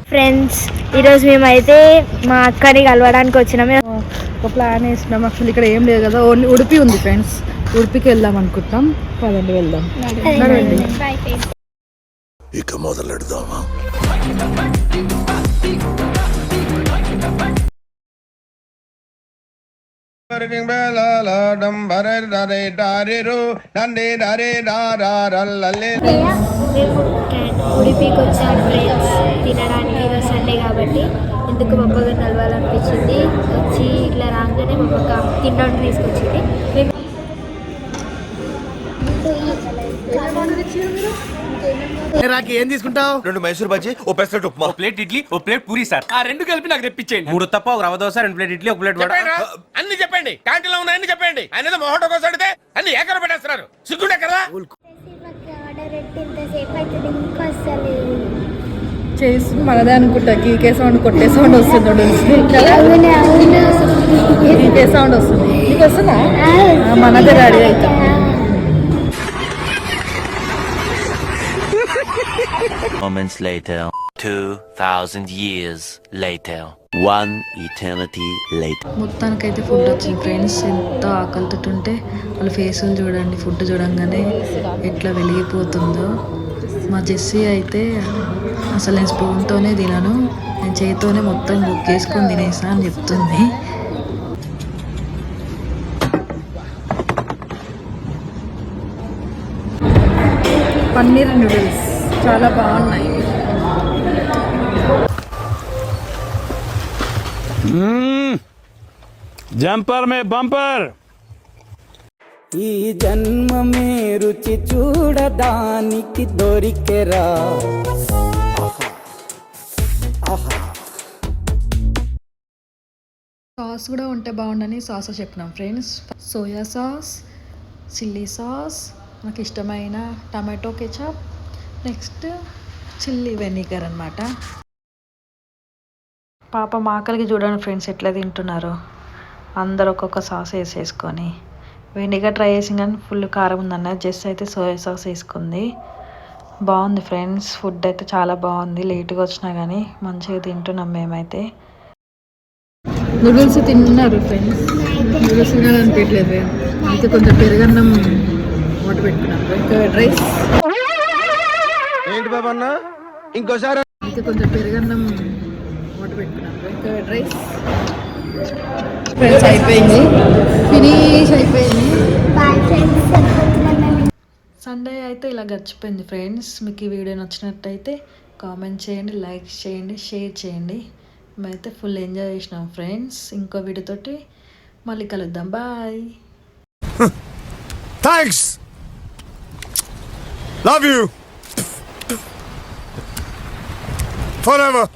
Friends ఈరోజు మేమైతే మా అక్కని కలవడానికి వచ్చినాము. ఒక ప్లాన్ వేసినాం. అసలు ఇక్కడ ఏం లేదు కదా, ఓన్లీ ఉడిపి ఉంది ఫ్రెండ్స్. ఉడిపికి వెళ్దాం అనుకుంటాం. పదండి వెళ్దాం. నడవండి. ఇక మొదలెడదామా? ఉడిపికి వచ్చాం ఫ్రెండ్స్ తినడానికి. ఈరోజు సండే కాబట్టి ఎందుకు పప్పగా కలవాలనిపించింది. వచ్చి ఇట్లా రాగానే మా పక్క తినడానికి తీసుకొచ్చింది. ఏం తీసుకుంటావు? 2 మైసూర్ బజ్జీ, ఓ పెసరట్టు ఉప్మా, ప్లేట్ ఇడ్లీ, ఓ ప్లేట్ పూరి సార్. ఆ 2 కలిపి నాకు తెప్పించేయండి. 3 తప్ప ఒక రవ్వ దోశ, 2 ప్లేట్ ఇడ్లీ, ఒక ప్లేట్ వడ. అన్ని చెప్పండి. క్యాంటీన్ లో ఉన్నాయని చెప్పండి. ఆయన మొహటో కోసం అడితే అన్ని ఏకర పెట్టేస్తున్నారు. సిగ్గుండే కదా. చేసి మనదే అనుకుంటా. కీకే సౌండ్, కొట్టే సౌండ్ వస్తుంది. కీకే సౌండ్ వస్తుంది. నీకు వస్తుందా? మనదే రెడీ అవుతాం. Moments later, 2000 years later, 1 eternity later. మొత్తానికైతే ఫుడ్ వచ్చింది ఫ్రెండ్స్. ఎంత ఆకలితో ఉంటే వాళ్ళ ఫేసులు చూడండి. ఫుడ్ చూడంగానే ఎట్లా వెలిగిపోతుందో. మా జెస్సీ అయితే అసలు నేను స్పూన్తోనే తినను, నేను చేతితోనే మొత్తం బుక్ చేసుకొని తినేసా అని చెప్తుంది. పన్నీర్ నూడిల్స్ చాలా బాగున్నాయి. జంపర్ మే బంపర్. ఈ జన్మమే రుచి చూడడానికి దొరికెరా. సాస్ కూడా ఉంటే బాగుండని సాస్ చెప్పినాం friends. Soya sauce, chilli sauce, నాకు ఇష్టమైన tomato ketchup, next chilli vinegar అన్నమాట. పాప ఆకలికి చూడండి ఫ్రెండ్స్ ఎట్లా తింటున్నారు. అందరు ఒక్కొక్క సాస్ వేసేసుకొని. వెనిగర్ ట్రై చేసి కానీ ఫుల్ కారం ఉందన్న. జస్ట్ అయితే సోయా సాస్ వేసుకుంది. బాగుంది ఫ్రెండ్స్. ఫుడ్ అయితే చాలా బాగుంది. లేట్గా వచ్చినా కానీ మంచిగా తింటున్నాం మేమైతే. నూడిల్స్ తిన్నారు ఫ్రెండ్స్. నూడిల్స్ తినాలనిపించలేదు. అయితే కొంచెం పెరుగన్నం వాటర్ పెట్టుకున్నాం. Curd rice. ఏంటి బాబా అన్న? ఇంకోసారి అయితే కొంచెం పెరుగన్నం వాటర్ పెట్టుకున్నాం. కర్డ్ రైస్ ఫ్రెండ్స్ అయిపోయింది. ఫినిష్ అయిపోయింది. సండే అయితే ఇలా గడిచిపోయింది ఫ్రెండ్స్. మీకు ఈ వీడియో నచ్చినట్టయితే కామెంట్ చేయండి, లైక్ చేయండి, షేర్ చేయండి. మేమైతే ఫుల్ ఎంజాయ్ చేసినాం ఫ్రెండ్స్. ఇంకో వీడియోతోటి మళ్ళీ కలుద్దాం. Bye. Thanks, love you forever.